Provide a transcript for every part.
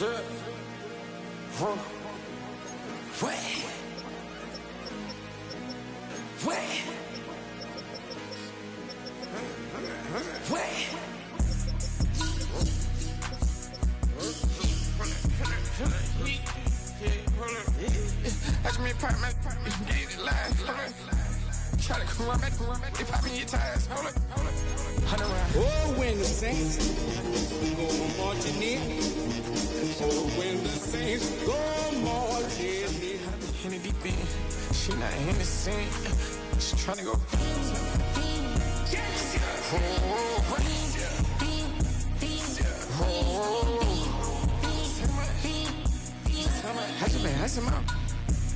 Watch me pop my get it live. Try to come back, they pop me your tires. Hold up. Oh, when the Saints go marching in. Oh, when the Saints go marching in. In the deep end, she not in the scene. She tryna go.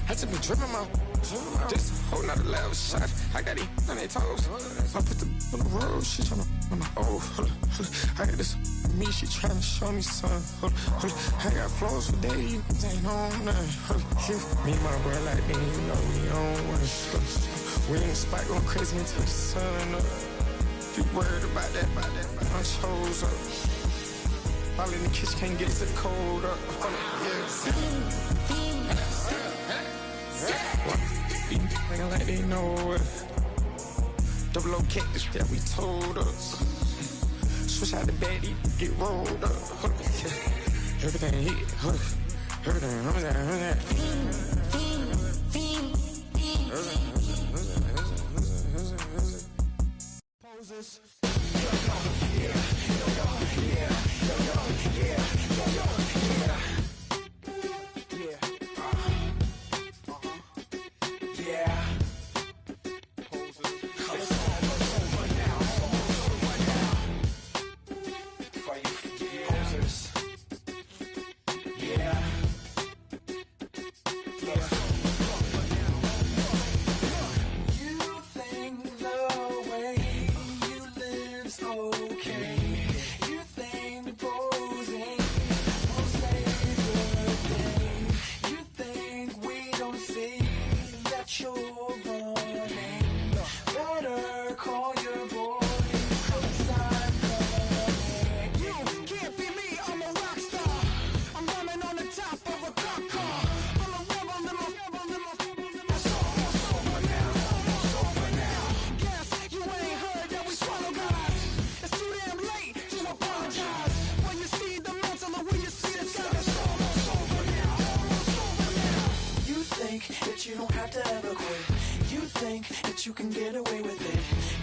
I just been tripping out. Just holding out a loud shot. I got it on their toes. I put the on the road. She tryna. Oh, hold up. I got this. Me, she tryna show me something. Hold up. I got flows for days. Ain't on nothing. Me and my bro like me, you know we on one. We in the spot going crazy until the sun up. You worried about that? I chose up. All in the kitchen can't get the cold up. Nigga like they know it. Double O cactus that we told us. Switch out the baddie, get rolled up. Everything hit, everything, Poses. You don't have to ever quit. You think that you can get away with it.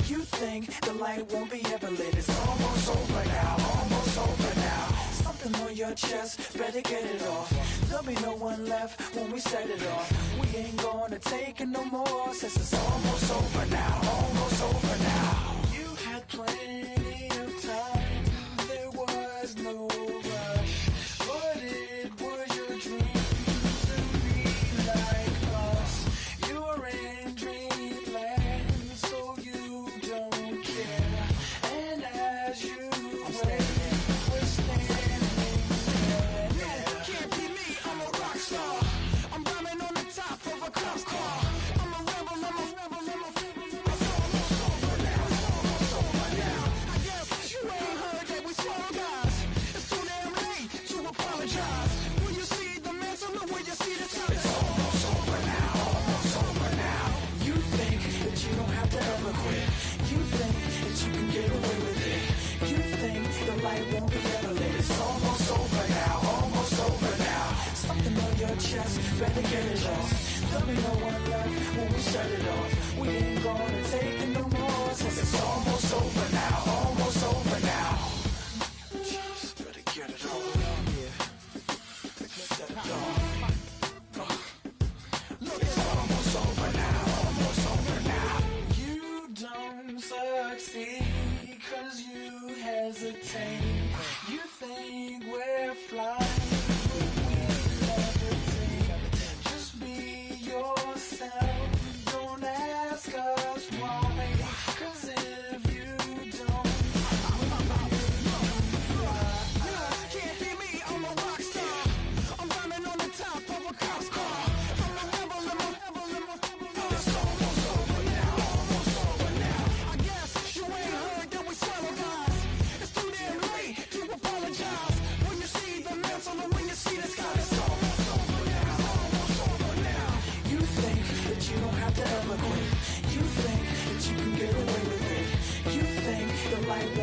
You think the light won't be ever lit. It's almost over now, almost over now. Something on your chest, better get it off. There'll be no one left when we set it off. We ain't gonna take it no more, since it's almost over now, almost over now. You had plenty of time, there was no rush, but it was your dream to be like us. You're in dreamland, so you don't care. And as you wait, we're standing there. No, can't be me, I'm a rock star. I'm rhyming on the top of a cop car. I'm a rebel, I'm a rebel, I'm a rebel. It's almost over now, it's almost over now. I guess you ain't heard that we swallow guys. It's too damn late to apologize. Will you see the mantle or will you see the sun? It's almost over now, almost over now. You think that you don't have to ever quit. You think that you can get away with it. You think the light won't be ever lit. It's almost over now, almost over now. Something on your chest, better get it off. There'll be no one left when we shut it off. We ain't gonna take it no more, since it's almost over now, almost over now. Just better get it off. Set it off. Look, it's almost over now, almost over now. You don't succeed 'cause you hesitate. You think we're flying, but we levitate. Just be yourself, don't ask us why. 'Cause if you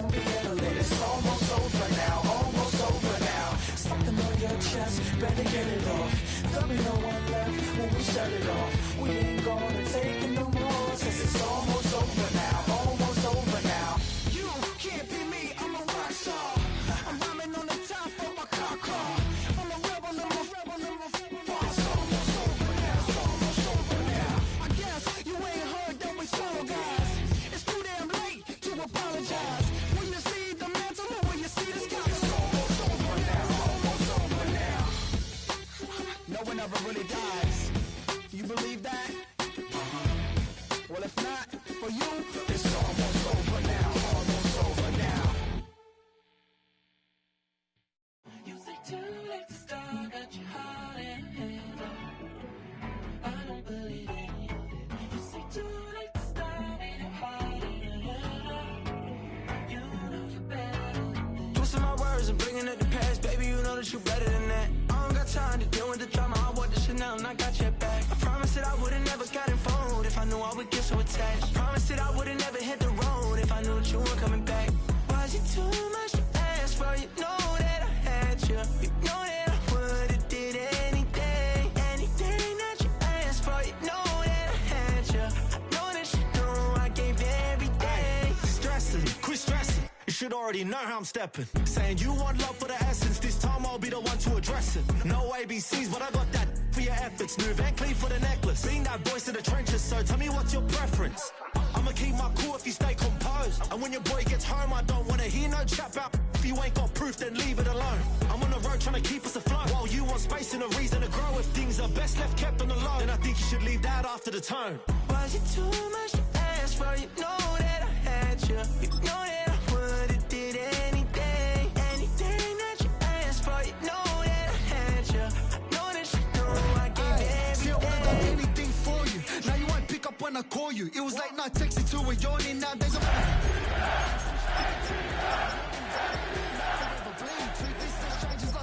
won't be ever late. It's almost over now, almost over now. Something on your chest, better get it off. There'll be no one left when we shut it off. We ain't gonna take it no more, since it's almost over now, almost over now. You can't be me, I'm a rock star. I'm rhyming on the top of my car. I'm a rebel, number four. It's almost over now, it's almost over now. I guess you ain't heard that we solo guys. It's too damn late to apologize. When you see the mantle or when you see the sky, it's almost over now, almost over now. No one ever really dies. You believe that? Well, if not, for you, it's almost over now, almost over now. You say too late to start, got your heart in hand. I don't believe any of it. You say too late to start, ain't your heart in hand. You know you're better than this. Twisting my words and bringing it to pass, baby, you know that you better than that. I don't got time to deal with the drama, I want the Chanel and I got your back. I promised that I would've never gotten phoned if I knew I would get so attached. I promised that I would've never hit the road if I knew that you weren't coming back. Was it too much to ask for? You know that I had you. You know that I would've did anything that you asked for. You know that I had you. I know that you know I gave everything. Stressing, quit stressing. You should already know how I'm stepping. Saying you want love for the essence, this time I'll be the one to address it. No ABCs, but I got that for your efforts. New Van Cleef for the necklace. Being that voice in the trenches, so tell me what's your preference. I'ma keep my cool if you stay composed. And when your boy gets home, I don't wanna hear no chat about. If you ain't got proof, then leave it alone. I'm on the road trying to keep us afloat. While you want space and a reason to grow. If things are best left kept on the low, then I think you should leave that after the tone. Was it too much to ask for? You know that I had you. You know that I would've did anything that you asked for. You know that I had you. I know that you know I gave everything. See, I would've done anything for you. Now you won't pick up when I call you. It was late night texting to a yawning. Nowadays I'm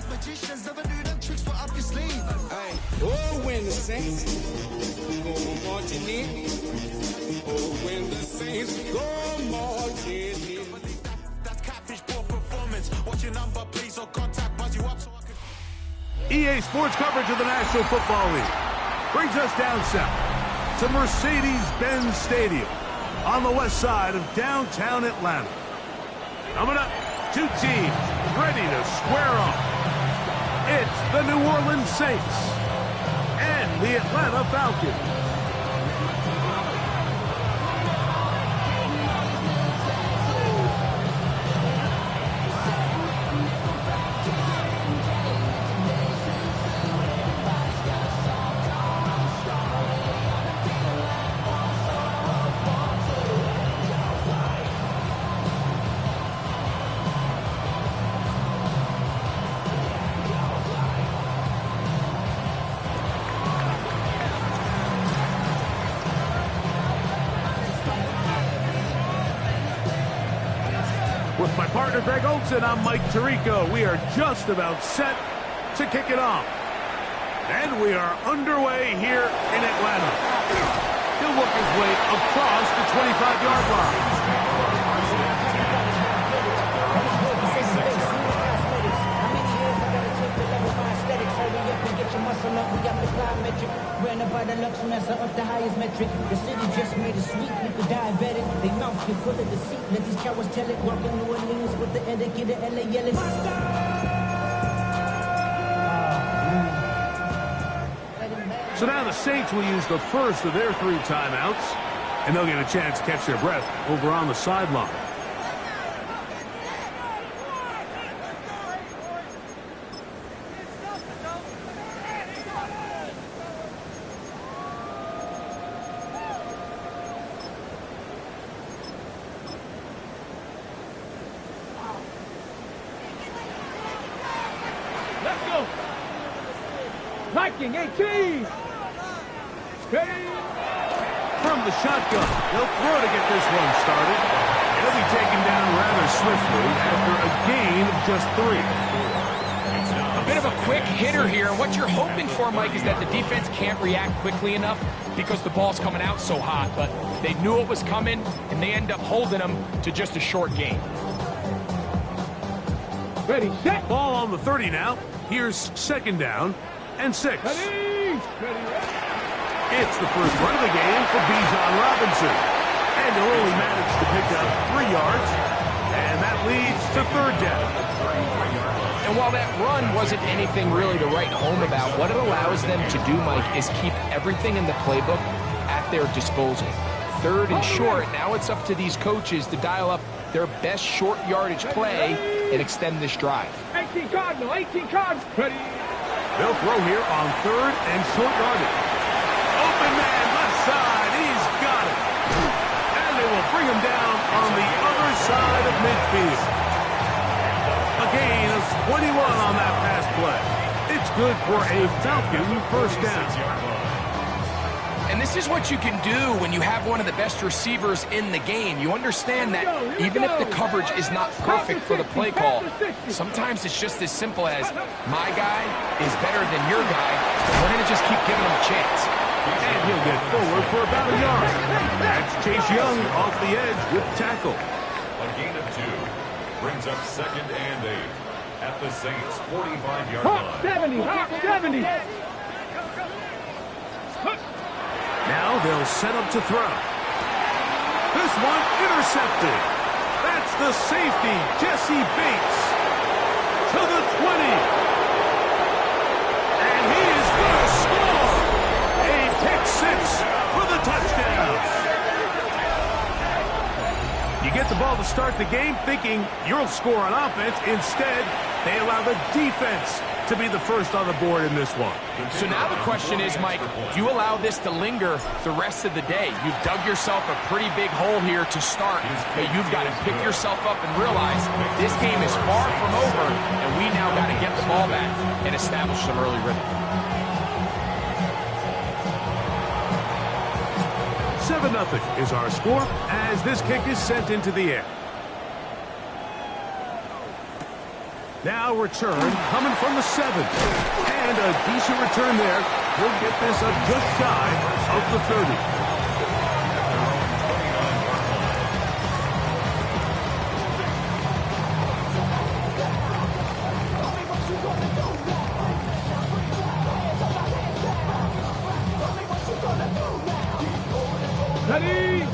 magicians never knew them tricks were up your sleeve. Hey, oh, when the saints go marching in. Oh, when the saints go marching in. That's Catfish poor performance. What's your number, please, or contact buzz you up so I can... EA Sports coverage of the National Football League brings us down south to Mercedes-Benz Stadium on the west side of downtown Atlanta. Coming up, two teams ready to square off. It's the New Orleans Saints and the Atlanta Falcons. With my partner Greg Olson, I'm Mike Tirico. We are just about set to kick it off. And we are underway here in Atlanta. He'll work his way across the 25-yard line. Ran up by the Lux Mesa up the highest metric. The city just made a sweep, people diabetic. They mouth get full of deceit. Let these cowards tell it. Walking New Orleans with the etiquette of LA yelling. So now the Saints will use the first of their 3 timeouts, and they'll get a chance to catch their breath over on the sideline. Let's go. Viking 18. From the shotgun, he'll throw to get this one started. He'll be taken down rather swiftly after a gain of just 3. A bit of a quick hitter here. What you're hoping for, Mike, is that the defense can't react quickly enough because the ball's coming out so hot. But they knew it was coming, and they end up holding them to just a short gain. Ready, set. Ball on the 30 now. Here's second down and 6. Ready. It's the first run of the game for Bijan Robinson. And he'll only manage to pick up 3 yards. And that leads to third down. And while that run wasn't anything really to write home about, what it allows them to do, Mike, is keep everything in the playbook at their disposal. Third and short, now it's up to these coaches to dial up their best short yardage play and extend this drive. 18 Cardinal, 18 Cardinal. Ready. They'll throw here on third and short yardage. Open man, left side, he's got it. And they will bring him down on the other side of midfield. A gain of 21 on that pass play. It's good for a Falcon first down. And this is what you can do when you have one of the best receivers in the game. You understand that even if the coverage is not perfect for the play call, sometimes it's just as simple as, my guy is better than your guy, we're going to just keep giving him a chance. And he'll get forward for about a yard. That's Chase Young off the edge with tackle. A gain of 2 brings up second and 8 at the Saints' 45-yard line. 70. Now they'll set up to throw. This one intercepted. That's the safety, Jesse Bates, to the 20. And he is going to score. A pick-6 for the touchdown. You get the ball to start the game thinking you'll score on offense. Instead, they allow the defense to be the first on the board in this one. So now the question is, Mike, do you allow this to linger the rest of the day? You've dug yourself a pretty big hole here to start, but you've got to pick yourself up and realize this game is far from over, and we now got to get the ball back and establish some early rhythm. 7-0 is our score as this kick is sent into the air. Now return coming from the 7. And a decent return there. He'll get this up just shy of the 30. Ready?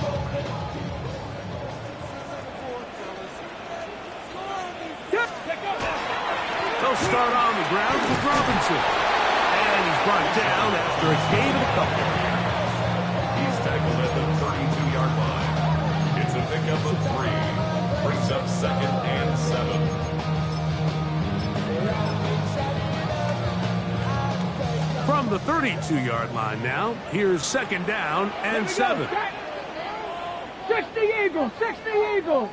They'll start on the ground with Robinson. And he's brought down after a gain of a couple. He's tackled at the 32-yard line. It's a pickup of 3. Brings up second and 7. From the 32-yard line now, here's second down and 7. 60 Eagles, 60 Eagles.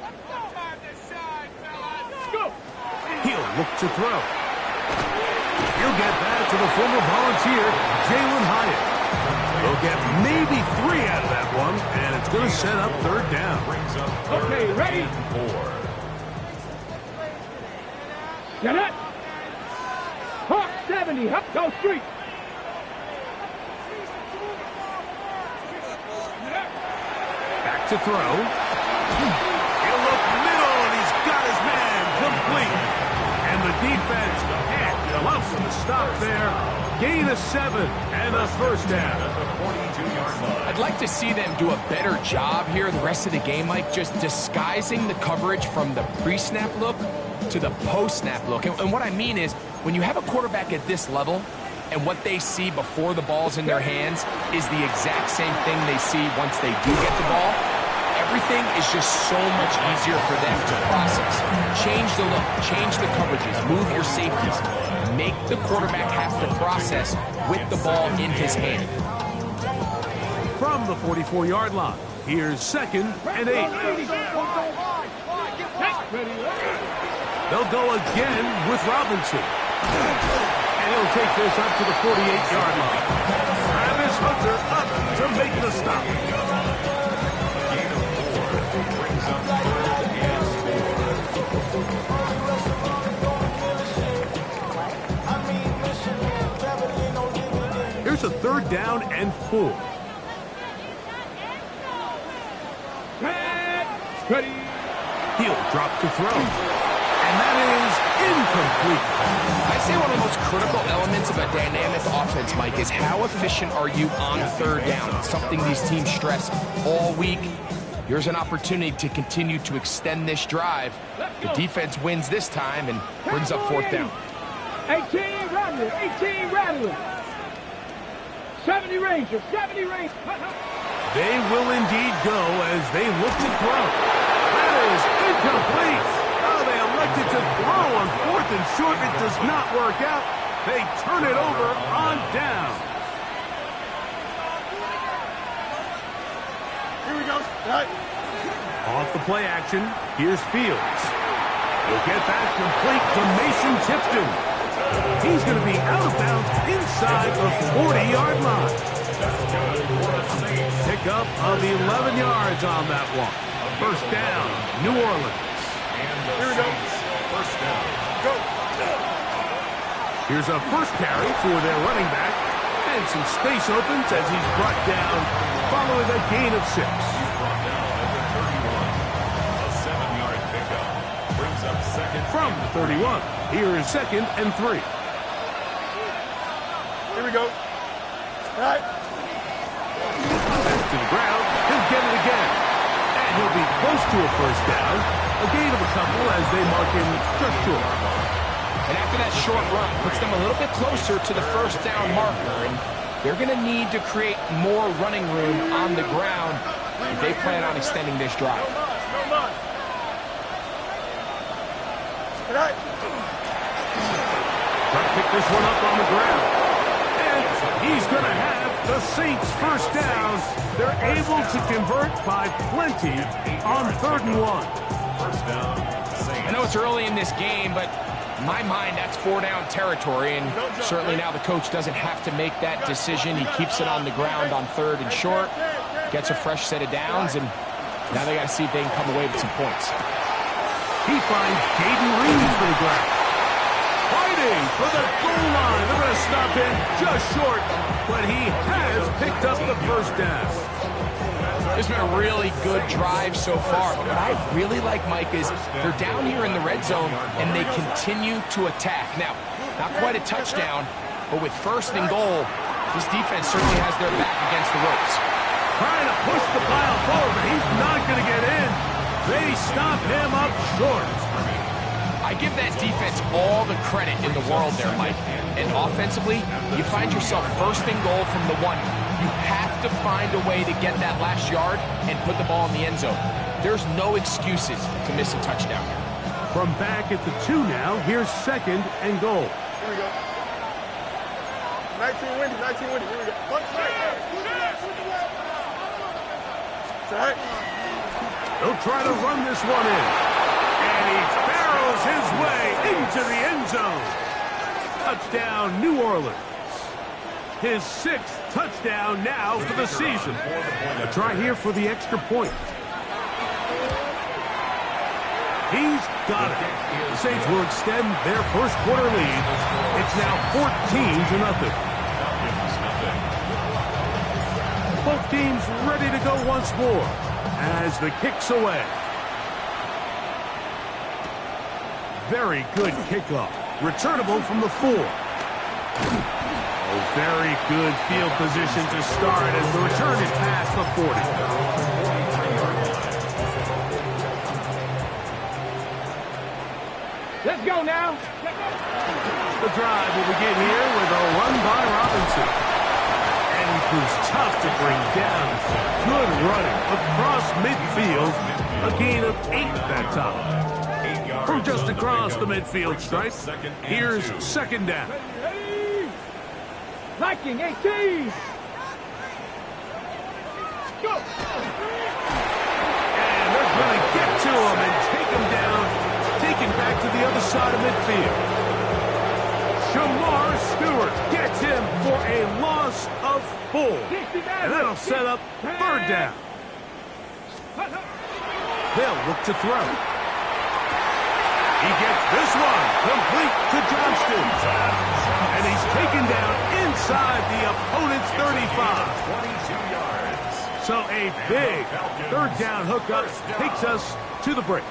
Go. He'll look to throw. He'll get that to the former Volunteer, Jalen Hyatt. They'll get maybe 3 out of that one, and it's going to set up third down. Okay, ready? 4. Get it. Hawk 70, up, go street. Back to throw. He'll look middle, and he's got his man complete. And the defense can't allow him to stop there. Gain of 7 and a first down. I'd like to see them do a better job here the rest of the game, Mike, just disguising the coverage from the pre-snap look to the post-snap look. And what I mean is, when you have a quarterback at this level, and what they see before the ball's in their hands is the exact same thing they see once they do get the ball, everything is just so much easier for them to process. Change the look, change the coverages, move your safeties. Make the quarterback have to process with the ball in his hand. From the 44-yard line, here's second and 8. They'll go again with Robinson. And he'll take this up to the 48-yard line. Travis Hunter up to make the stop. Here's a third down and 4. Ready. He'll drop to throw. And that is incomplete. I'd say one of the most critical elements of a dynamic offense, Mike, is how efficient are you on third down? It's something these teams stress all week. Here's an opportunity to continue to extend this drive. The defense wins this time and brings up fourth down. 18 Rattler, 18 Rattler. 70 Ranger, 70 Ranger. They will indeed go as they look to throw. That is incomplete. Oh, they elected to throw on fourth and short. It does not work out. They turn it over on down. Here we go. Right. Off the play action, here's Fields. He'll get that complete to Mason Tipton. He's going to be out of bounds inside the 40-yard line. Pick up of 11 yards on that one. First down, New Orleans. Here we go. First down. Go. Here's a first carry for their running back. And some space opens as he's brought down following a gain of 6. He's brought down at the 31. A 7-yard pickup. Brings up second. From the 31, here is 2nd and 3. Here we go. Right. Back to the ground. He'll get it again. And he'll be close to a first down. A gain of a couple as they mark him just short. And after that short run, puts them a little bit closer to the first down marker. And they're going to need to create more running room on the ground if they plan on extending this drive. Right. Try to pick this one up on the ground. And he's going to have the Saints first down. They're able to convert by plenty on 3rd and 1. First down, Saints. I know it's early in this game, but in my mind, that's 4-down territory, and certainly now the coach doesn't have to make that decision. He keeps it on the ground on 3rd and short, gets a fresh set of downs, and now they got to see if they can come away with some points. He finds Jaden Reed for the ground. Fighting for the goal line. They're going to stop him just short, but he has picked up the first down. It's been a really good drive so far. But what I really like, Mike, is they're down here in the red zone, and they continue to attack. Now, not quite a touchdown, but with 1st and goal, this defense certainly has their back against the ropes. Trying to push the pile forward, but he's not going to get in. They stop him up short. I give that defense all the credit in the world there, Mike. And offensively, you find yourself 1st and goal from the 1. You have to find a way to get that last yard and put the ball in the end zone. There's no excuses to miss a touchdown. From back at the 2 now, here's 2nd and goal. Here we go. 19 windy, 19 windy. Here we go. Right. He'll try to run this one in. And he barrels his way into the end zone. Touchdown, New Orleans. His 6th touchdown now for the season. A try here for the extra point. He's got it. The Saints will extend their first quarter lead. It's now 14-0. Both teams ready to go once more as the kick's away. Very good kickoff. Returnable from the 4. Oh, very good field position to start as the return is past the 40. Let's go now. The drive will begin here with a run by Robinson. And he proves tough to bring down. Good running across midfield. A gain of 8 that time. From just across the midfield stripe, here's 2nd down. Viking 18. Go. And they're going to get to him and take him down, taken back to the other side of midfield. Shamar Stewart gets him for a loss of 4. And that'll set up 3rd down. They'll look to throw. He gets this one complete to Johnston. And he's taken down inside the opponent's 35. 22 yards. So a big 3rd down hookup takes us to the break.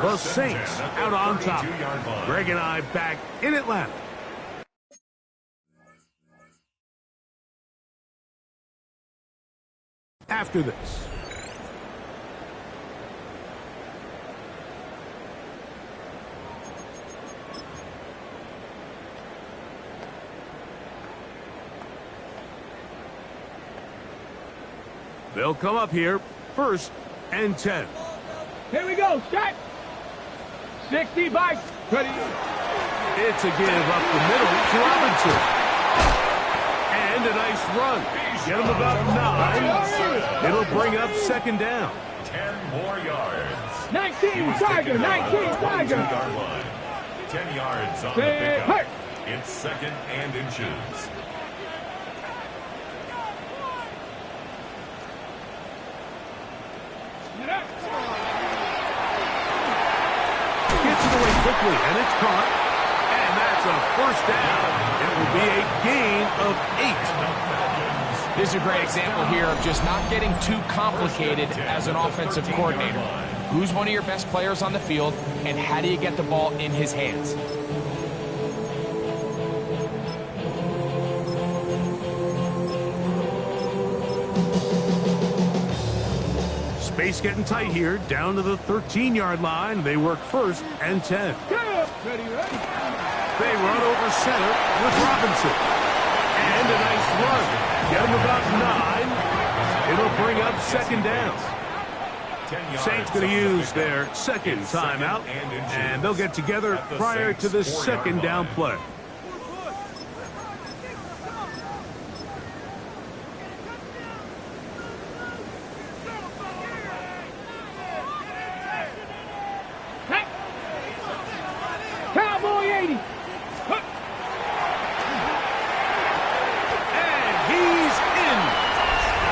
The Saints out on top. Greg and I back in Atlanta. After this. They'll come up here, 1st and 10. Here we go, set. 60 by 20. It's a give up the middle to Robinson. And a nice run. Get him about 9. It'll bring up 2nd down. 10 more yards. 19 Tiger, 19 Tiger. 10 yards on the pickup. It's 2nd and inches. Gets it away quickly, and it's caught. And that's a 1st down. It will be a gain of 8. This is a great example here of just not getting too complicated as an offensive coordinator. Who's one of your best players on the field, and how do you get the ball in his hands? Space getting tight here, down to the 13-yard line. They work 1st and 10. Ready, ready. They run over center with Robinson. And a nice run. Get him about 9. It'll bring up 2nd down. Saints going to use their 2nd timeout, and they'll get together prior to the 2nd down play. Cowboy 80. And he's in.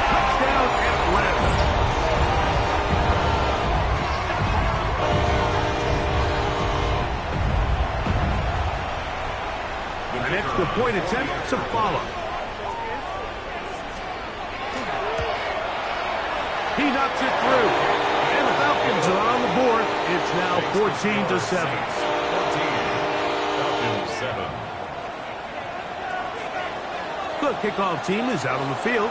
Touchdown, Atlanta. An extra point attempt to follow. He knocks it through. And the Falcons are on the board. It's now 14-7. The kickoff team is out on the field,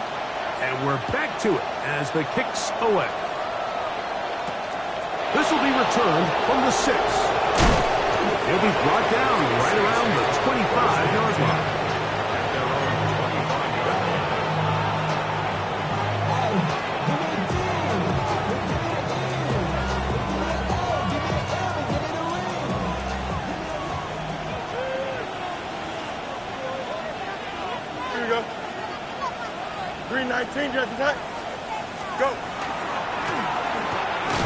and we're back to it as the kick's away. This will be returned from the 6. He'll be brought down right around the 25-yard line. Here we go. 319, just attack. Go.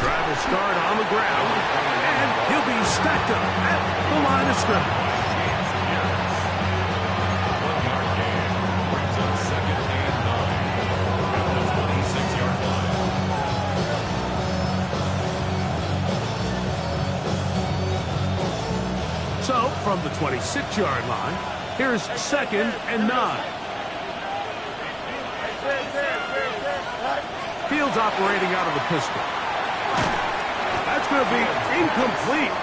Drive will start on the ground, and he'll be stacked up at the line of scrimmage. 1-yard gain brings up 2nd and 9 at the 26-yard line. So, from the 26-yard line, here's 2nd and 9. Fields operating out of the pistol. That's going to be incomplete.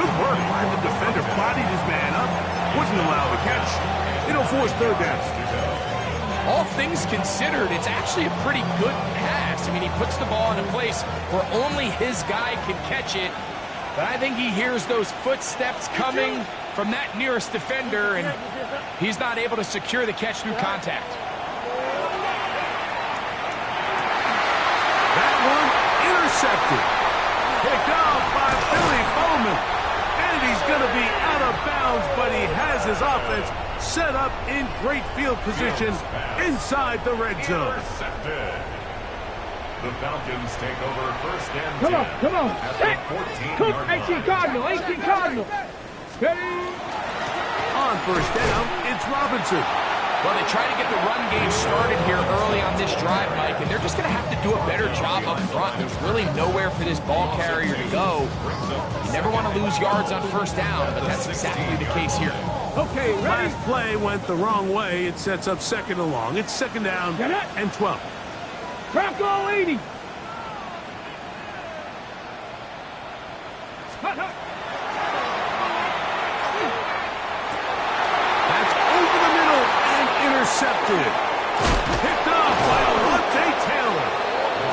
Good work by the defender. Bodied his man up. Wouldn't allow the catch. It'll force 3rd down. All things considered, it's actually a pretty good pass. I mean, he puts the ball in a place where only his guy can catch it. But I think he hears those footsteps coming from that nearest defender, and he's not able to secure the catch through contact. That one intercepted. Picked off by Billy Bowman. And he's going to be out of bounds, but he has his offense set up in great field position inside the red zone. Intercepted. The Falcons take over 1st and 10. Come on. At Set. the 14-yard Cook, line. 18 Cardinal, 18 Cardinal. Ready. On 1st down, it's Robinson. Well, they try to get the run game started here early on this drive, Mike, and they're just going to have to do a better job up front. There's really nowhere for this ball carrier to go. You never want to lose yards on 1st down, but that's exactly the case here. Okay, ready. Last play went the wrong way. It sets up 2nd and long. It's 2nd down and 12. Bronco 80. intercepted. Picked off by Alontae Taylor.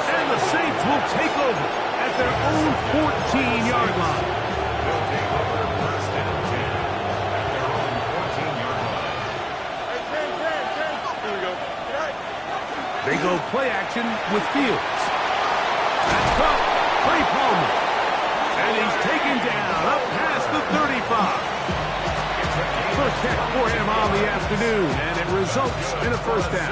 And the Saints will take over at their own 14-yard line. They'll take over first and 10 at their own 14-yard line. Here we go. They go play action with Fields. That's caught. Trey Palmer. And he's taken down up past the 35. First catch for him on the afternoon, and it results in a first down.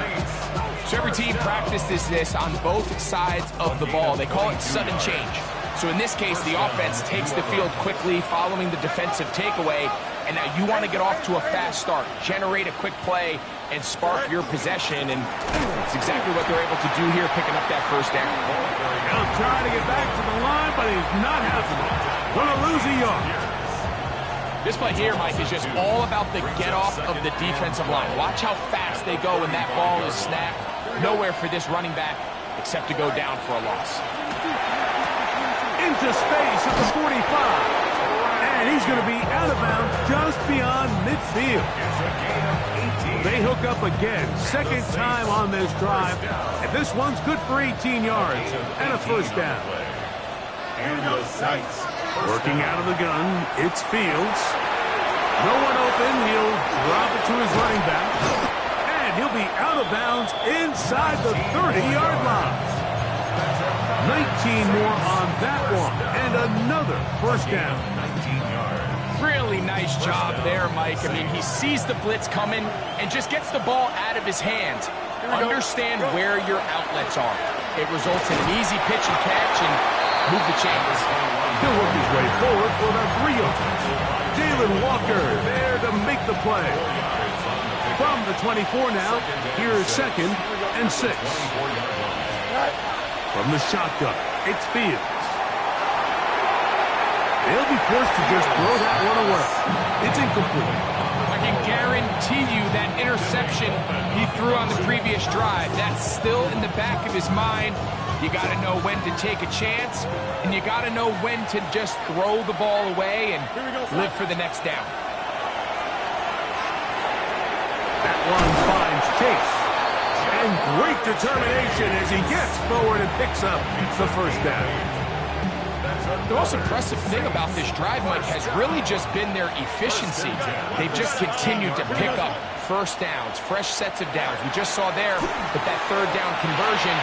So every team practices this on both sides of the ball. They call it sudden change. So in this case, the offense takes the field quickly following the defensive takeaway, and now you want to get off to a fast start, generate a quick play, and spark your possession, and that's exactly what they're able to do here, picking up that first down. Now trying to get back to the line, but he's not having it. Going to lose a yard. This play here, Mike, is just all about the get-off of the defensive line. Watch how fast they go when that ball is snapped. Nowhere for this running back except to go down for a loss. Into space at the 45. And he's going to be out of bounds just beyond midfield. They hook up again. Second time on this drive. And this one's good for 18 yards and a first down. And the Saints. Working out of the gun, it's Fields. No one open. He'll drop it to his running back. And he'll be out of bounds inside the 30-yard line. 19 more on that one. And another first down. 19 yards. Really nice job there, Mike. I mean, he sees the blitz coming and just gets the ball out of his hands. Understand where your outlets are. It results in an easy pitch and catch and move the chains. He'll work his way forward for about 3 yards. Jalen Walker there to make the play. From the 24 now, here's 2nd and 6. From the shotgun, it's Fields. They'll be forced to just throw that one away. It's incomplete. I can guarantee you that interception he threw on the previous drive, that's still in the back of his mind. You got to know when to take a chance, and you got to know when to just throw the ball away and live for the next down. That one finds Chase. And great determination as he gets forward and picks up the first down. The most impressive thing about this drive, Mike, has really just been their efficiency. They've just continued to pick up first downs, fresh sets of downs. We just saw there with that third down conversion,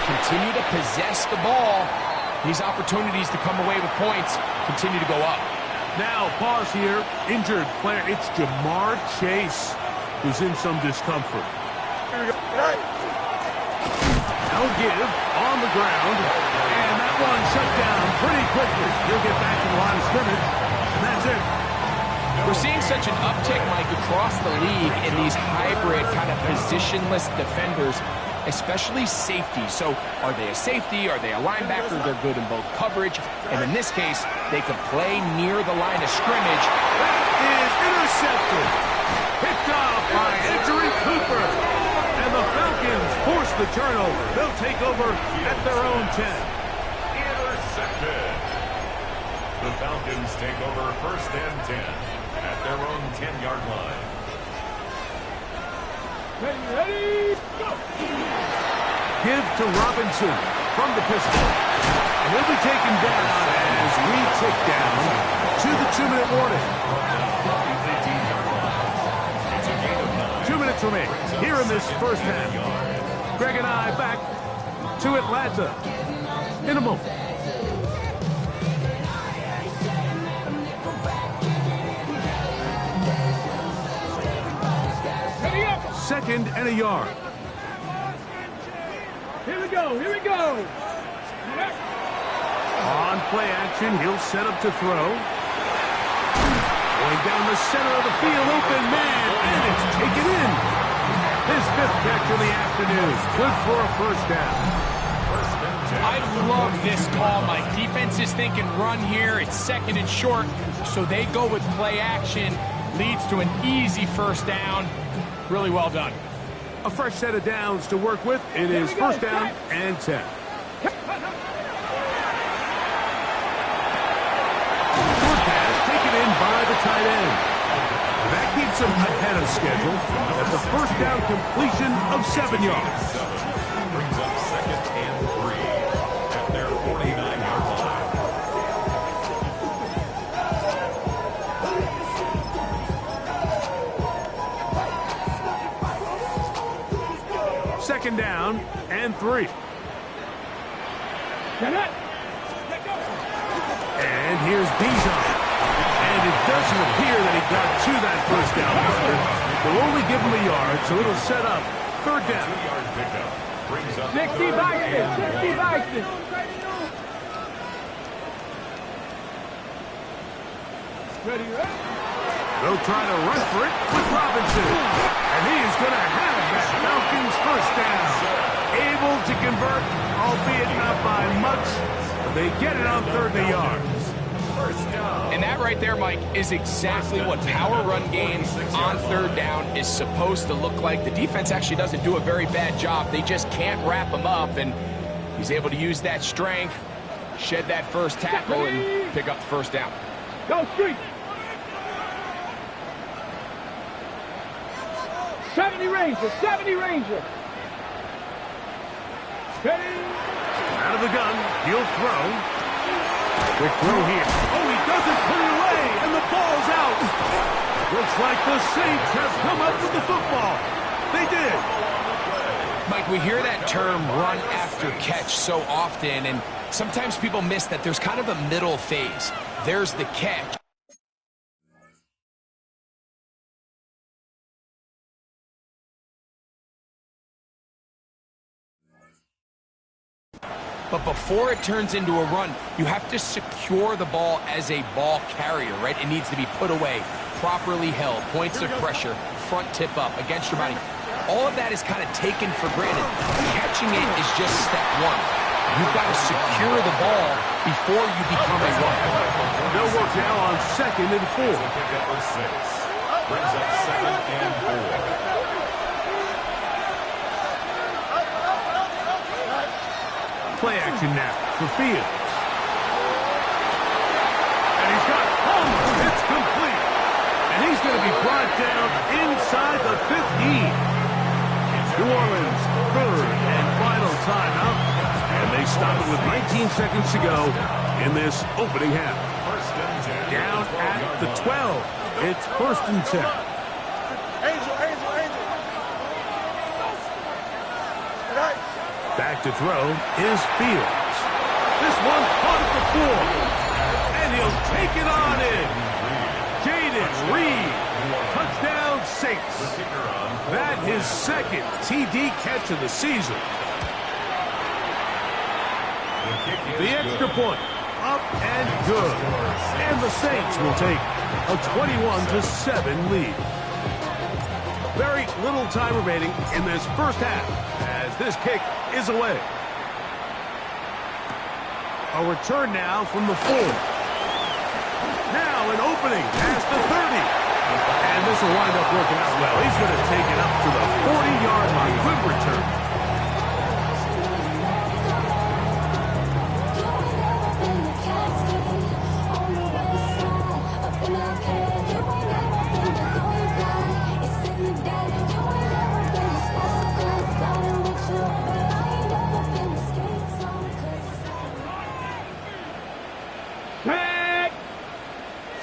continue to possess the ball. These opportunities to come away with points continue to go up. Now, pause here. Injured player. It's Jamar Chase who's in some discomfort. Now give on the ground. And that one shut down pretty quickly. He'll get back to the line of scrimmage. And that's it. We're seeing such an uptick, Mike, across the league in these hybrid kind of positionless defenders, especially safety. So are they a safety? Are they a linebacker? They're good in both coverage. And in this case, they can play near the line of scrimmage. That is intercepted. Picked off by Edgerrin Cooper. And the Falcons force the turnover. They'll take over at their own 10. Intercepted. The Falcons take over first and 10 at their own 10-yard line. Ready, go! Give to Robinson from the pistol. And he'll be taken down as we tick down to the 2-minute warning. 2 minutes remain here in this first half. Greg and I back to Atlanta in a moment. Second and a yard. Here we go, here we go. On play action, he'll set up to throw. Going down the center of the field, open man, and it's taken in. His 5th catch of the afternoon. Good for a first down. I love this call, Mike. Defense is thinking run here. It's 2nd and short, so they go with play action. Leads to an easy first down. Really well done. A fresh set of downs to work with. It is first down and 10. Short pass taken in by the tight end. That keeps him ahead of schedule. That's a first down completion of 7 yards. Brings up second and 3 at their 49-yard line. Second down and 3. And here's Bijan. And it doesn't appear that he got to that first down marker. They'll only give him a yard, so it'll set up third down. 2-yard pickup. Brings up 60 Vikings, 60 Vikings. Ready, ready. They'll try to run for it with Robinson. And he is going to have that Falcons first down. Able to convert, albeit not by much. But they get it on 30 yards. And that right there, Mike, is exactly what power run games on third down is supposed to look like. The defense actually doesn't do a very bad job. They just can't wrap him up, and he's able to use that strength, shed that first tackle, and pick up the first down. Go street. 70 Ranger, 70 Ranger. Steady. Out of the gun, he'll throw. Quick throw here. Oh, he doesn't put it away, and the ball's out. Looks like the Saints have come up with the football. They did. Mike, we hear that term run after catch so often, and sometimes people miss that there's kind of a middle phase. There's the catch. But before it turns into a run, you have to secure the ball as a ball carrier, right? It needs to be put away, properly held, points of pressure, front tip up, against your body. All of that is kind of taken for granted. Catching it is just step one. You've got to secure the ball before you become a runner. They'll work now on second and 4. Pickup of 6. Brings up second and 4. Play action now for Fields. And he's got home. It's complete. And he's going to be brought down inside the 15. New Orleans, third and final timeout. And they stop it with 19 seconds to go in this opening half. Down at the 12. It's first and 10. Back to throw is Fields. This one caught at the 4. And he'll take it on in. Jaden Reed. Touchdown Saints. That his second TD catch of the season. The extra point. Up and good. And the Saints will take a 21-7 lead. Very little time remaining in this first half as this kick is away. A return now from the 4. Now an opening past the 30. And this will wind up working out well. He's going to take it up to the 40-yard line. Good return.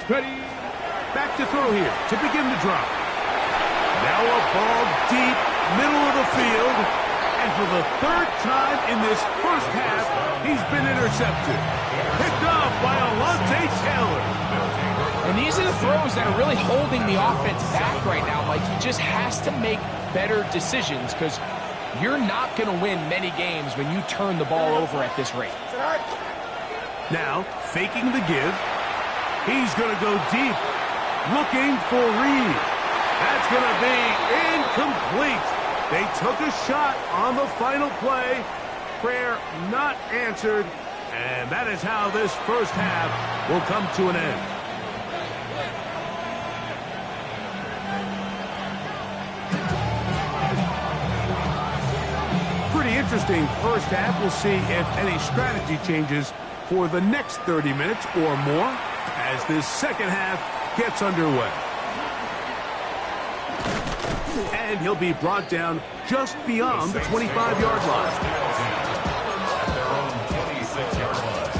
Ready. Back to throw here to begin the drive. Now a ball deep, middle of the field. And for the third time in this first half, he's been intercepted. Picked off by Alontae Taylor. And these are the throws that are really holding the offense back right now. Like, he just has to make better decisions because you're not going to win many games when you turn the ball over at this rate. Now, faking the give. He's going to go deep, looking for Reed. That's going to be incomplete. They took a shot on the final play. Prayer not answered. And that is how this first half will come to an end. Pretty interesting first half. We'll see if any strategy changes for the next 30 minutes or more as this second half gets underway. And he'll be brought down just beyond the 25-yard line. At their own 26-yard line.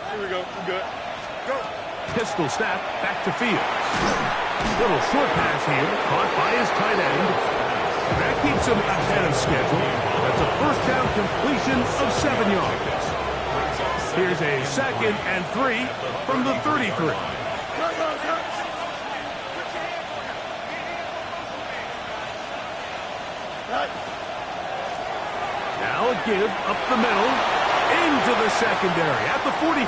Here we go. We're good. Go. Pistol snap back to Fields. Little short pass here, caught by his tight end. That keeps him ahead of schedule. That's a first down completion of 7 yards. Here's a 2nd and 3 from the 33. Now a give up the middle, into the secondary at the 45.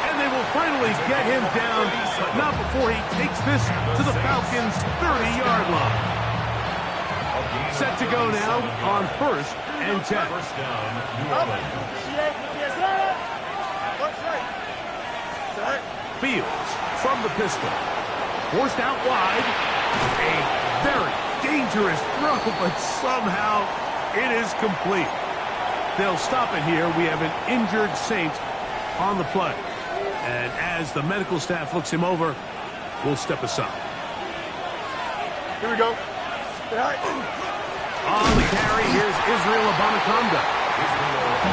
And they will finally get him down, but not before he takes this to the Falcons' 30-yard line. Set to go now on 1st and 10. First down, New Orleans. Fields from the pistol. Forced out wide. A very dangerous throw, but somehow it is complete. They'll stop it here. We have an injured Saint on the play. And as the medical staff looks him over, we'll step aside. Here we go. On the carry, here's Israel Abanikanda.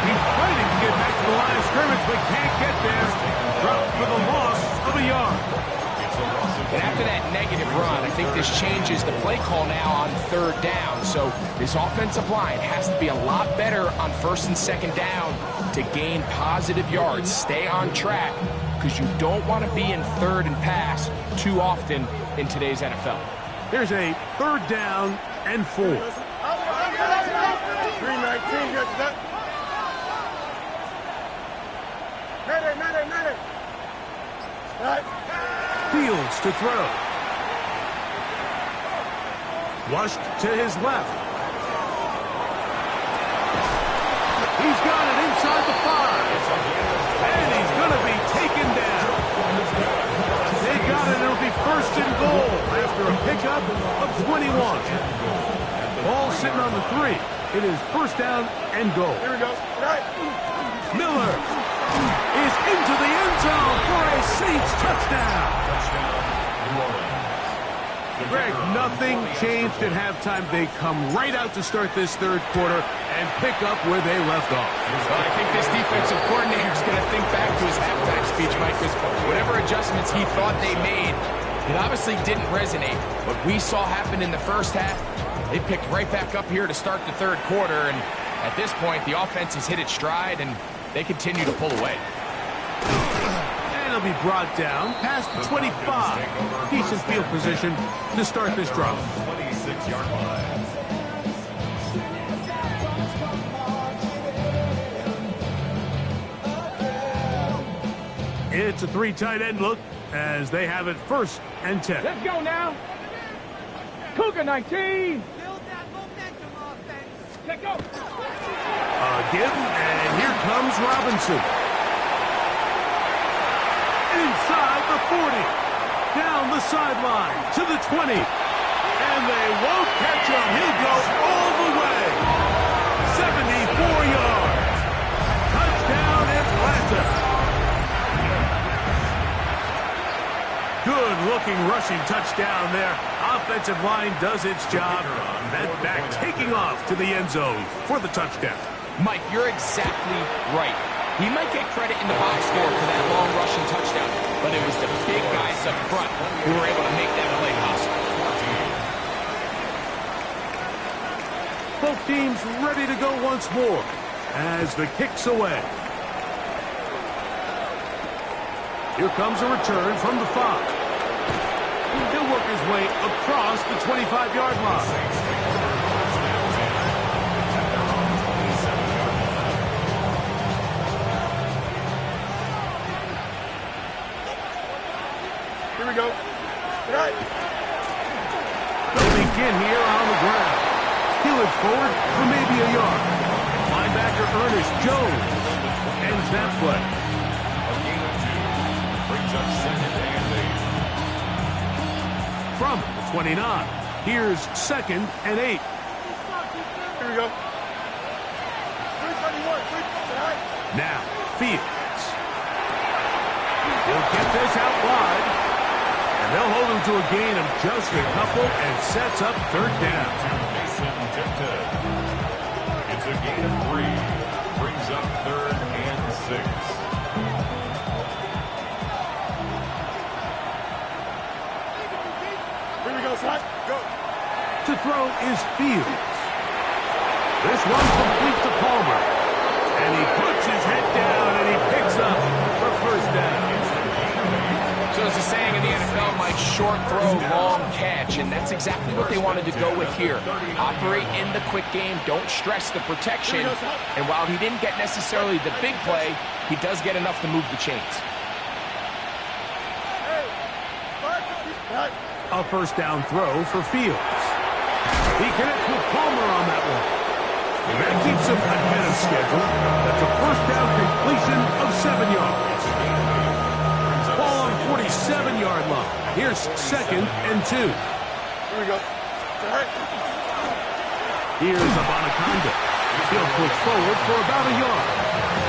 He's fighting to get back to the line of scrimmage, but can't get there. Dropped for the loss of a yard. And after that negative run, I think this changes the play call now on 3rd down. So this offensive line has to be a lot better on 1st and 2nd down to gain positive yards. Stay on track, because you don't want to be in 3rd and pass too often in today's NFL. There's a 3rd down and 4. 319, get that. Medic. Right. Fields to throw. Flushed to his left. He's got it inside the 5. And he's going to be taken down. They got it. It'll be 1st and goal after a pickup of 21. Ball sitting on the 3. It is 1st down and goal. Here we go. Right. Miller is into the end zone for a Saints touchdown. Greg, nothing changed at halftime. They come right out to start this 3rd quarter and pick up where they left off. Well, I think this defensive coordinator is going to think back to his halftime speech, Mike, because whatever adjustments he thought they made, it obviously didn't resonate. What we saw happen in the first half, they picked right back up here to start the 3rd quarter, and at this point, the offense has hit its stride, and they continue to pull away. And he'll be brought down past the 25. Decent field position to start this drive. 26-yard line. It's a 3 tight end look as they have it 1st and 10. Let's go now. Cougar 19. Take go. Give, and here comes Robinson. Inside the 40. Down the sideline to the 20. And they won't catch him. He'll go all the way. 74 yards. Touchdown Atlanta. Good-looking rushing touchdown there. Offensive line does its job. That back taking off to the end zone for the touchdown. Mike, you're exactly right. He might get credit in the box score for that long rushing touchdown, but it was the big guys up front who were able to make that play possible. Both teams ready to go once more as the kick's away. Here comes a return from the 5. He'll work his way across the 25-yard line. Here we go. Right. They'll begin here on the ground. He'll it forward for maybe a yard. Linebacker Ernest Jones ends that play. A gain of 2 brings up 2nd and 8. From the 29, here's 2nd and 8. Here we go. 321. Right. Now, Fields. He'll get this out wide. And they'll hold him to a gain of just a couple and sets up third down. Mason Tipton. It's a gain of 3. Brings up 3rd and 6. Here we go, son. Go. To throw is Fields. This one complete to Palmer. And he puts his head down and he picks up the first down. So as a saying in the NFL, Mike, short throw, long catch, and that's exactly what they wanted to go with here. Operate in the quick game, don't stress the protection, and while he didn't get necessarily the big play, he does get enough to move the chains. A first down throw for Fields. He connects with Palmer on that one. And that keeps him ahead of schedule. That's a first down completion of 7 yards. Ball on 47-yard line. Here's 2nd and 2. Here we go. All right. Here's Abanaconda. He'll push forward for about a yard.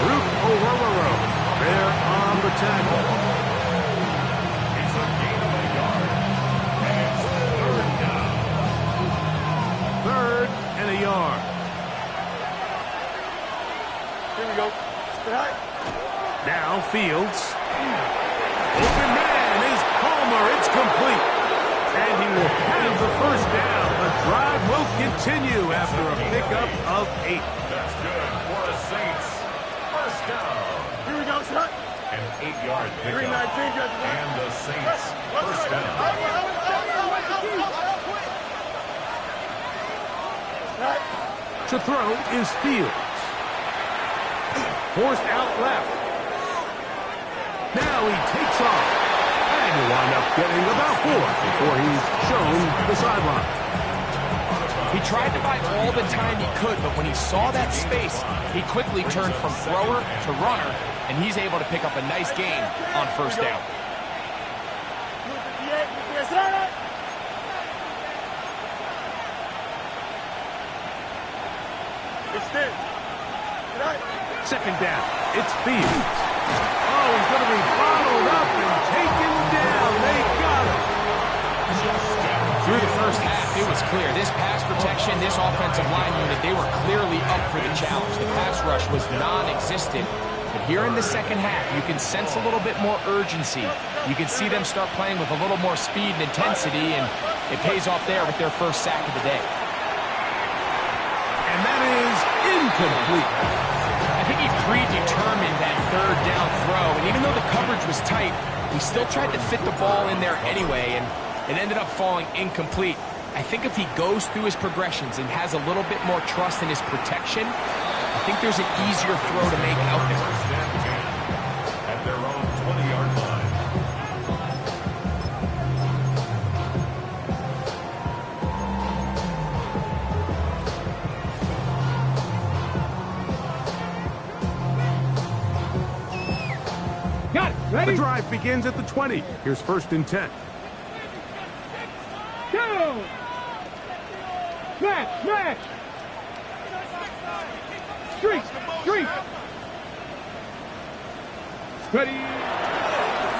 Root O'Rororo there on the tackle. It's a gain of a yard. And it's 3rd down. 3rd and a yard. Here we go. All right. Now Fields. Open man is Palmer. It's complete. And he will have the first down. The drive will continue after a pickup of 8. That's good for the Saints. First down. Here we go, son. An 8-yard pickup. 319, guys. And the Saints. First down. To throw is Fields. Forced out left. Now he takes off. And he'll wind up getting about 4 before he's shown the sideline. He tried to buy all the time he could, but when he saw that space, he quickly turned from thrower to runner, and he's able to pick up a nice gain on first down. Second down. It's Fields. Oh, he's going to be bottled up and taken down. They got him. Through the first half, it was clear. This pass protection, this offensive line unit, they were clearly up for the challenge. The pass rush was non-existent. But here in the second half, you can sense a little bit more urgency. You can see them start playing with a little more speed and intensity, and it pays off there with their first sack of the day. And that is incomplete. I think he predetermined that third down throw, and even though the coverage was tight, he still tried to fit the ball in there anyway, and it ended up falling incomplete. I think if he goes through his progressions and has a little bit more trust in his protection, I think there's an easier throw to make out there. At their own 20-yard line. Got it. Ready? The drive begins at the 20. Here's 1st and 10. Go! Smash! Smash! Streak! Streak! Ready?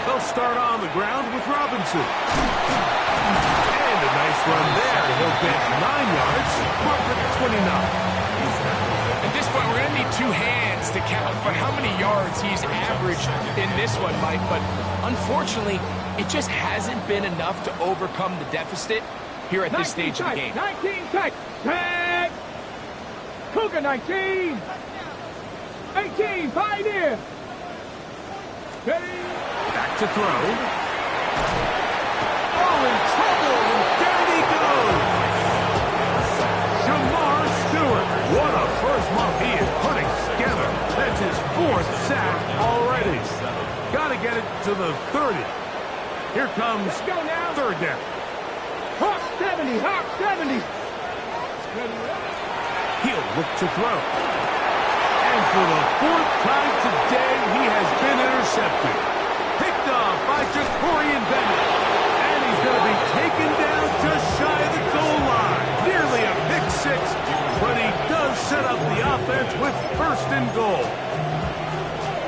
They'll start on the ground with Robinson. And a nice run there. He'll get 9 yards. Mark at 29. At this point, we're going to need 2 hands to count for how many yards he's averaged in this one, Mike. But unfortunately, it just hasn't been enough to overcome the deficit here at this stage of the game. 19 tight. Tag! Cougar 19! 18, Pioneer! Ready? Back to throw. Oh, in trouble, and down he goes. Jamar Stewart. What a first month he is putting together. That's his 4th sack already. Got to get it to the 30. Here comes Go now. 3rd down. Hawk 70, Hawk 70. He'll look to throw. And for the 4th time today, he has been intercepted. Picked off by Jacorian Bennett. And he's going to be taken down just shy of the goal line. Nearly a pick 6, but he does set up the offense with 1st and goal.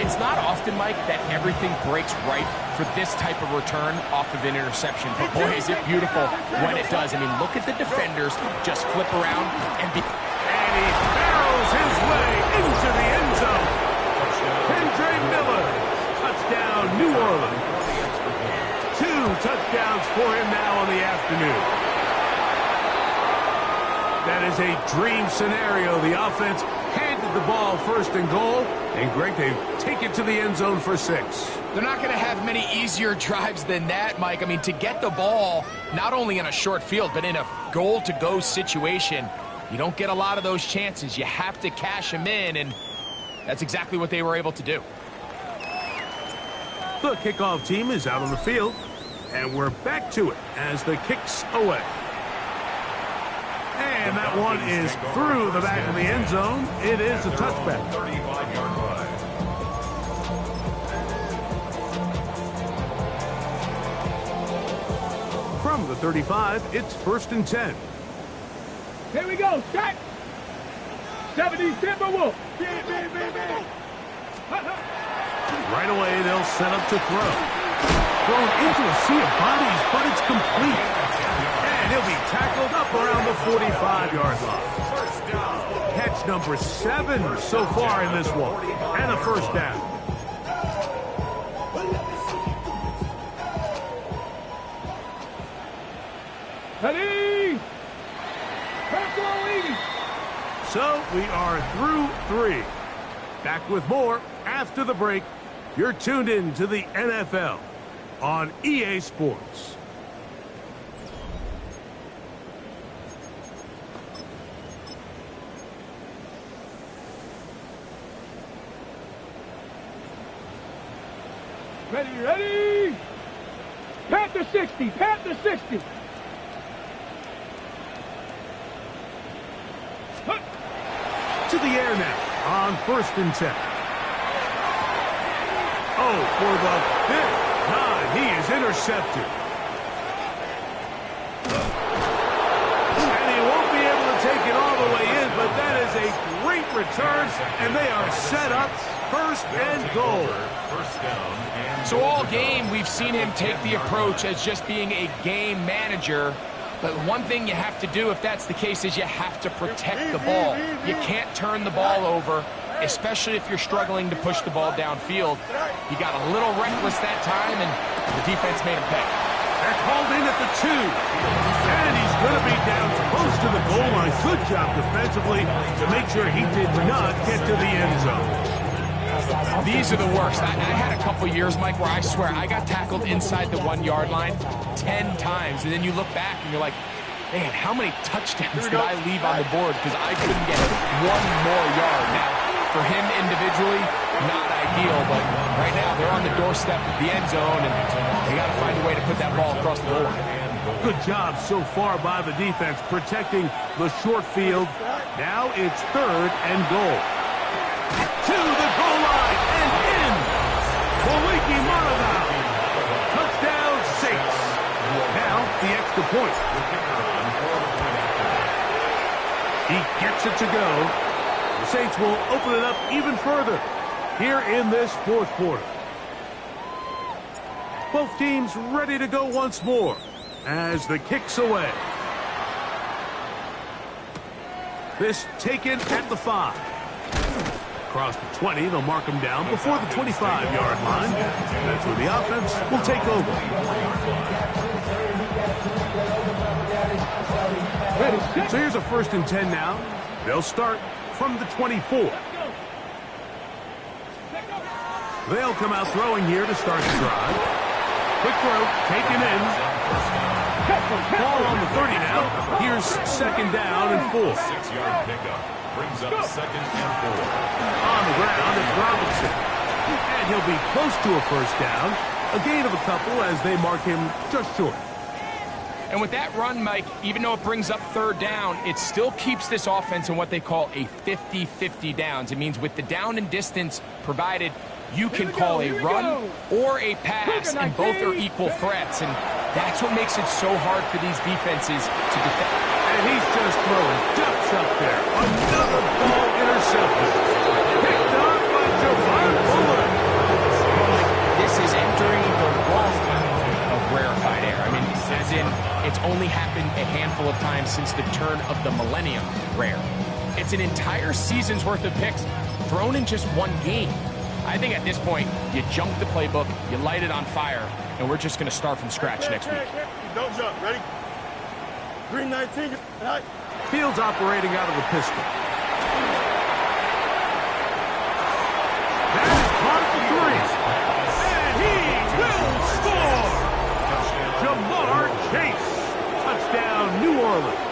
It's not a often, Mike, that everything breaks right for this type of return off of an interception. But boy, is it beautiful when it does. I mean, look at the defenders just flip around and be... And he barrels his way into the end zone. Kendre Miller, touchdown, New Orleans. 2 touchdowns for him now on the afternoon. That is a dream scenario. The offense handed the ball first and goal, and Greg, they take it to the end zone for 6. They're not going to have many easier drives than that, Mike. I mean, to get the ball, not only in a short field, but in a goal-to-go situation, you don't get a lot of those chances. You have to cash them in, and that's exactly what they were able to do. The kickoff team is out on the field, and we're back to it as the kick's away. And that one is through the back of the end zone. It is a touchback. 35-yard line. From the 35, it's 1st and 10. Here we go, set. 70 Timberwolves. Right away, they'll set up to throw. Thrown into a sea of bodies, but it's complete. And he'll be tackled up around the 45-yard line. Catch number 7 so far in this one. And a first down. Ready? So we are through 3. Back with more after the break. You're tuned in to the NFL on EA Sports. Ready? Panther 60, Panther 60. To the air now on 1st and 10. Oh, for the 5th time, he is intercepted. And he won't be able to take it all the way in, but that is a great return, and they are set up 1st and goal. First down and So all game, we've seen him take the approach as just being a game manager. But one thing you have to do, if that's the case, is you have to protect the ball. You can't turn the ball over, especially if you're struggling to push the ball downfield. He got a little reckless that time, and the defense made him pay. They're called in at the 2. And he's going to be down close to the goal line. Good job defensively to make sure he did not get to the end zone. These are the worst. I had a couple years, Mike, where I swear I got tackled inside the 1-yard line 10 times. And then you look back and you're like, man, how many touchdowns did I leave on the board because I couldn't get 1 more yard? Now, for him individually, not ideal, but right now they're on the doorstep of the end zone, and they got to find a way to put that ball across the goal line. Good job so far by the defense protecting the short field. Now it's 3rd and goal. To the goal line and in. Maliki Monaghan. Touchdown 6. Now the extra point. He gets it to go. The Saints will open it up even further here in this 4th quarter. Both teams ready to go once more as the kick's away. This taken at the 5. Across the 20, they'll mark him down before the 25-yard line. That's where the offense will take over. So here's a 1st and 10 now. They'll start from the 24. They'll come out throwing here to start the drive. Quick throw, taken in. Ball on the 30 now. Here's 2nd down and 4. 6-yard pickup. Brings up 2nd and 4. On the ground, it's Robinson. And he'll be close to a 1st down. A gain of a couple as they mark him just short. And with that run, Mike, even though it brings up 3rd down, it still keeps this offense in what they call a 50-50 downs. It means with the down and distance provided, you can call a run or a pass, and both are equal threats. And that's what makes it so hard for these defenses to defend. And he's just throwing ducks up there. Another ball intercepted. Picked up by Javon Bullard. only happened a handful of times since the turn of the millennium. Rare. It's an entire season's worth of picks thrown in just one game. I think at this point, you jump the playbook, you light it on fire, and we're just going to start from scratch next week. Don't jump. Ready? Green 19. Fields operating out of the pistol. That is caught at the three. And he will score! Jamar Chase. Touchdown, New Orleans.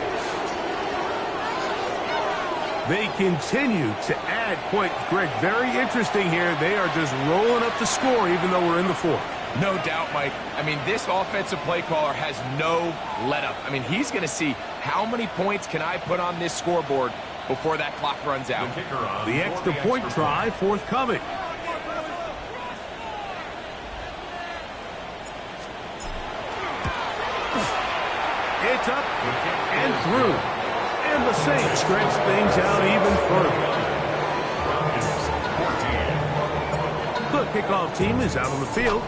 They continue to add points. Greg, very interesting here. They are just rolling up the score even though we're in the fourth. No doubt, Mike. I mean, this offensive play caller has no let-up. I mean, he's going to see how many points can I put on this scoreboard before that clock runs out. The extra point try forthcoming. It's up and through. And the Saints stretch things out even further. The kickoff team is out on the field.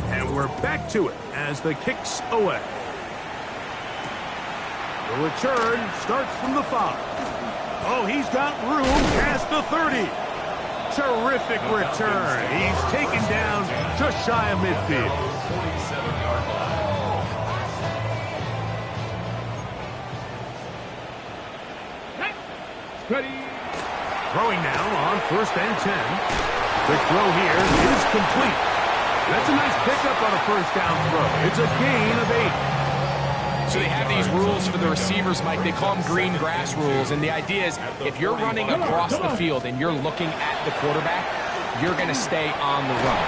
And we're back to it as the kick's away. The return starts from the 5. Oh, he's got room past the 30. Terrific return. He's taken down just shy of midfield. 47-yard line. Throwing now on 1st and 10. The throw here is complete. That's a nice pickup on a first down throw. It's a gain of 8. So they have these rules for the receivers, Mike. They call them green grass rules. And the idea is if you're running across the field and you're looking at the quarterback, you're going to stay on the run.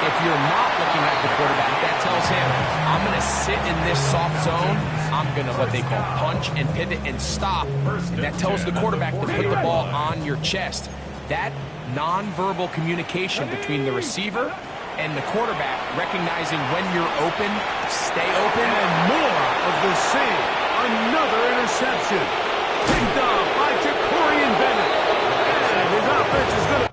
If you're not looking at the quarterback, that tells him, I'm going to sit in this soft zone. I'm going to what they call punch and pivot and stop. And that tells the quarterback to put the ball on your chest. That nonverbal communication between the receiver and the quarterback, recognizing when you're open, stay open. And more of the same. Another interception. Picked off by Jacorian Bennett. And his offense is going to...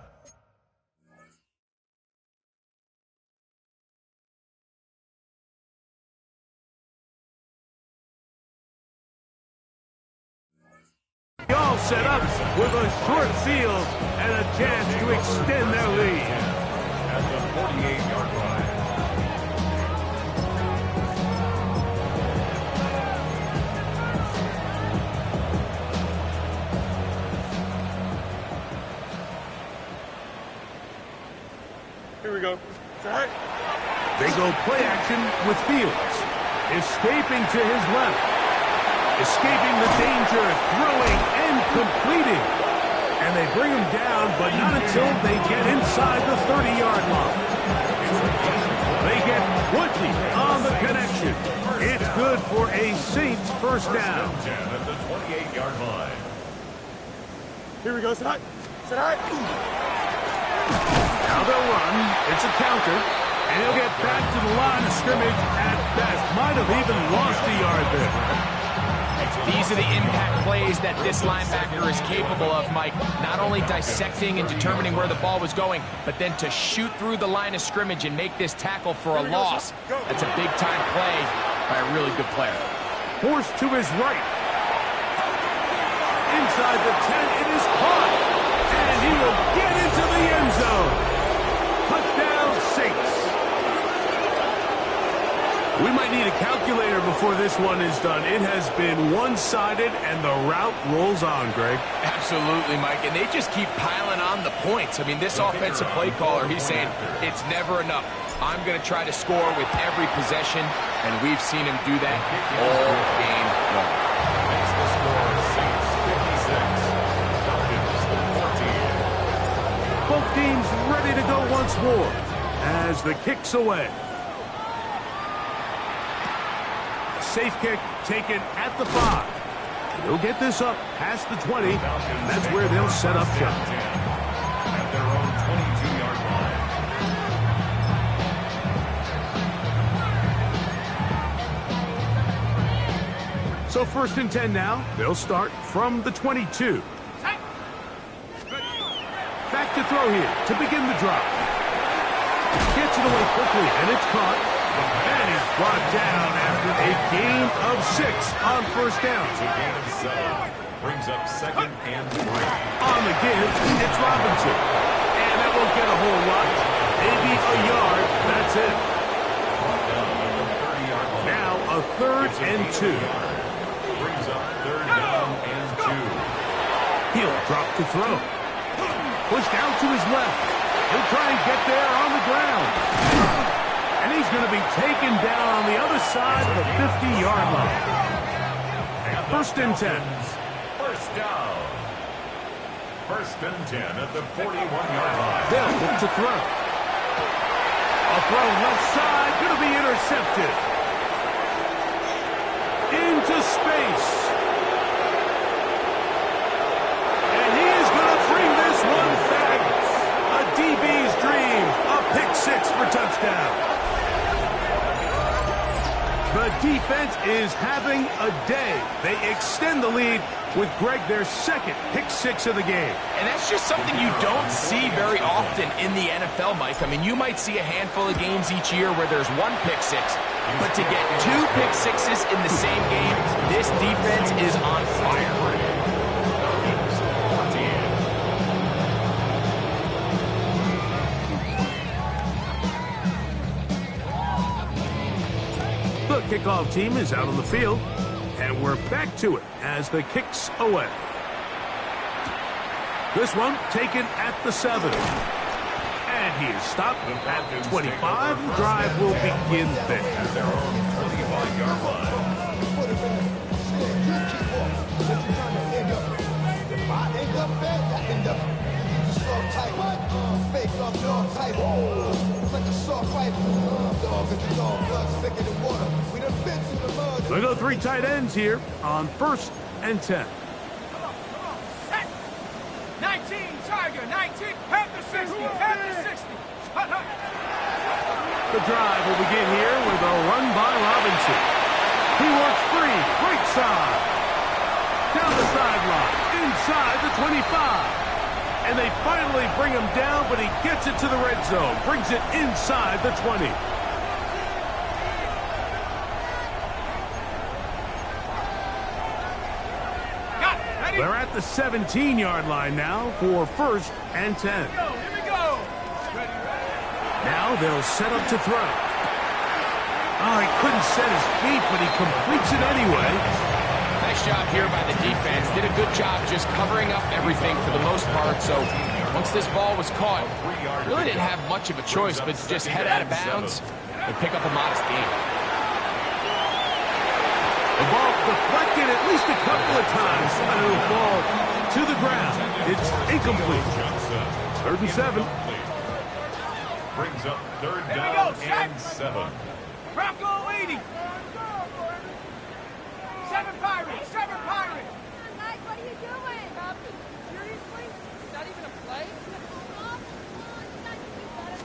all set up with a short field and a chance to extend their lead. At the 48-yard line. Here we go. Right. They go play action with Fields. Escaping to his left. Escaping the danger, throwing and completing. And they bring him down, but not until they get inside the 30-yard line. They get 20 on the connection. It's good for a Saints first down. At the 28-yard line. Here we go. Sit high. Sit high. Now they'll run. It's a counter. And he'll get back to the line of scrimmage at best. Might have even lost a yard there. These are the impact plays that this linebacker is capable of, Mike. Not only dissecting and determining where the ball was going, but then to shoot through the line of scrimmage and make this tackle for a loss. That's a big-time play by a really good player. Forced to his right. Inside the 10, it is caught. And he will get into the end zone. Touchdown, Saints. We might need a calculator before this one is done. It has been one-sided, and the route rolls on, Greg. Absolutely, Mike. And they just keep piling on the points. I mean, this offensive play caller, he's saying it's never enough. I'm going to try to score with every possession, and we've seen him do that all game long. Makes the score Saints 56, Falcons 14. Both teams ready to go once more as the kick's away. Safe kick taken at the 5. They'll get this up past the 20. And that's where they'll set up shop. At their own 22-yard line. So 1st and 10 now. They'll start from the 22. Back to throw here to begin the drive. Gets it away quickly, and it's caught. And he's brought down after a gain of 6 on first down. It's a gain of 7. Brings up second and 3. On the give, it's Robinson. And that won't get a whole lot. Maybe a yard. That's it. Now a 3rd and 2. Brings up 3rd down and 2. He'll drop to throw. Push down to his left. He'll try and get there on the ground. And he's going to be taken down on the other side of the 50-yard line. 1st and 10. First down. 1st and 10 at the 41-yard line. They'll look to throw. A throw left side, going to be intercepted. Into space. And he is going to bring this one back. A DB's dream. A pick 6 for touchdown. The defense is having a day. They extend the lead with Greg their 2nd pick 6 of the game. And that's just something you don't see very often in the NFL, Mike. I mean, you might see a handful of games each year where there's 1 pick 6. But to get 2 pick 6s in the same game, this defense is on fire. The kickoff team is out on the field, and we're back to it as the kick's away. This one taken at the 7. And he is stopped at 25. The drive will begin there. Their own 25-yard line. They go 3 tight ends here on 1st and 10. 19, Tiger, 19, have the 60, have the 60. Hut, hut. The drive will begin here with a run by Robinson. He works free, right side. Down the sideline, inside the 25. And they finally bring him down, but he gets it to the red zone. Brings it inside the 20. They're at the 17-yard line now for 1st and 10. Here we go. Now they'll set up to throw. Oh, he couldn't set his feet, but he completes it anyway. Nice job here by the defense. Did a good job just covering up everything for the most part. So once this ball was caught, really didn't have much of a choice but to just head out of bounds and pick up a modest gain. The ball deflected at least a couple of times, and it'll fall to the ground. It's incomplete. 3rd and 7. Brings up 3rd down and 7. Bronco 80. 7 Pirates, 7 Pirates. Mike, what are you doing? Seriously? Is that even a play?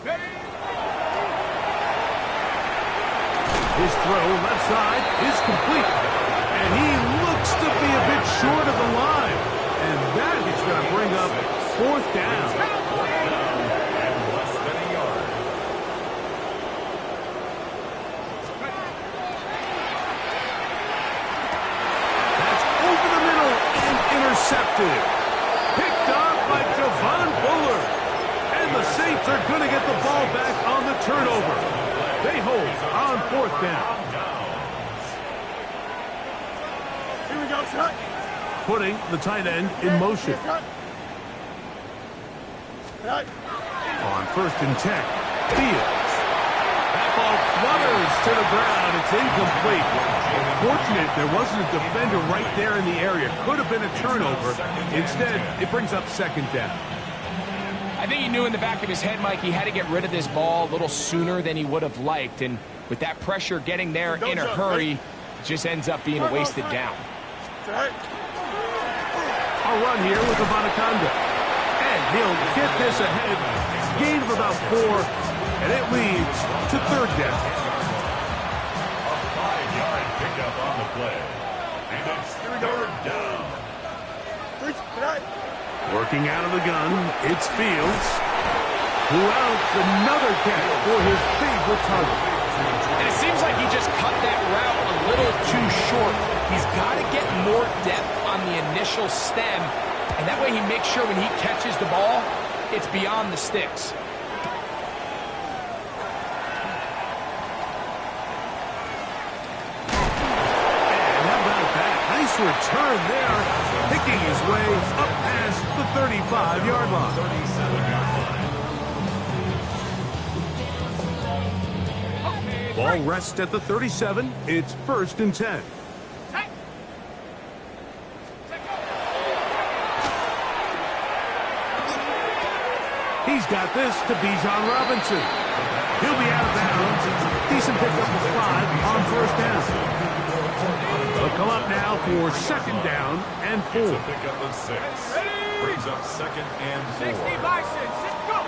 Ready? His throw left side is complete. And he looks to be a bit short of the line. And that is going to bring up 4th down. 4th down and less than a yard. That's over the middle and intercepted. Picked off by Javon Bullard. And the Saints are going to get the ball back on the turnover. They hold on 4th down. Here we go, Scott. Putting the tight end in motion. On 1st and 10, Fields. That ball flutters to the ground. It's incomplete. Fortunate there wasn't a defender right there in the area. Could have been a turnover. Instead, it brings up 2nd down. I think he knew in the back of his head, Mike, he had to get rid of this ball a little sooner than he would have liked. And with that pressure getting there in a hurry, it just ends up being a wasted down. A run here with Avanaconda. And he'll get this ahead. Gain of about 4. And it leads to 3rd down. A 5-yard pickup on the play. And it's 3rd down. Working out of the gun, it's Fields, who outs another catch for his favorite target. And just cut that route a little too short. He's got to get more depth on the initial stem, and that way he makes sure when he catches the ball, it's beyond the sticks. And how about that? Nice return there, picking his way up past the 35-yard line. 37-yard line. Ball rests at the 37. It's 1st and 10. He's got this to Bijan Robinson. He'll be out of bounds. Decent pickup of 5 on 1st down. They'll come up now for 2nd down and 4. It's a pickup of 6. Brings up 2nd and 4. 60 by 6. Go.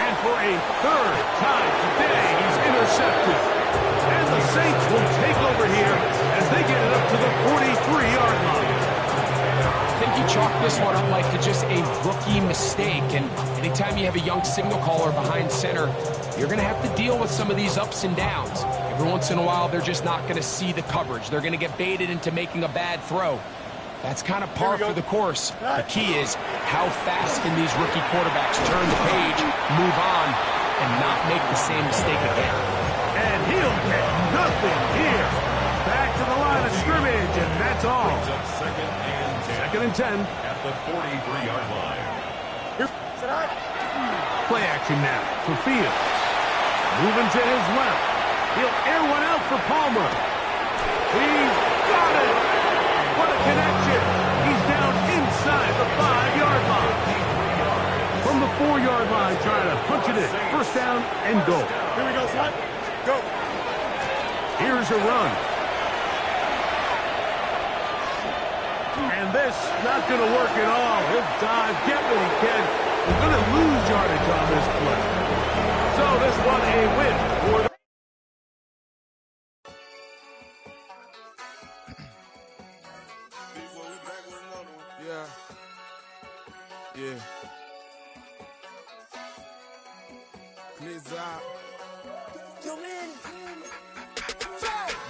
And for a 3rd time today, he's intercepted. And the Saints will take over here as they get it up to the 43-yard line. I think you chalk this one up like to just a rookie mistake, and anytime you have a young signal caller behind center, you're going to have to deal with some of these ups and downs. Every once in a while, they're just not going to see the coverage. They're going to get baited into making a bad throw. That's kind of par for the course. The key is how fast can these rookie quarterbacks turn the page, move on, and not make the same mistake again. And he'll get nothing here. Back to the line of scrimmage, and that's all. Brings up 2nd and 10. 2nd and 10. At the 43-yard line. Play action now for Fields. Moving to his left. He'll air one out for Palmer. He's got it. What a connection. He's down inside the 5-yard line. From the 4-yard line, trying to punch it in. 1st down and goal. Here we go, son. Go. Here's a run. And this not going to work at all. He'll dive, get what he can. He's going to lose yardage on this play. So this one a win for the... Yeah. Clears out.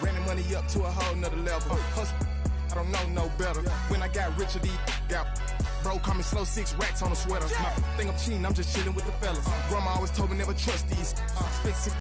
Ran the money up to a whole nother level. Hustle, I don't know no better. When I got richer, these got bro, call me slow, 6 racks on a sweater. My think I'm cheating, I'm just chilling with the fellas. Grandma always told me never trust these. Spent 6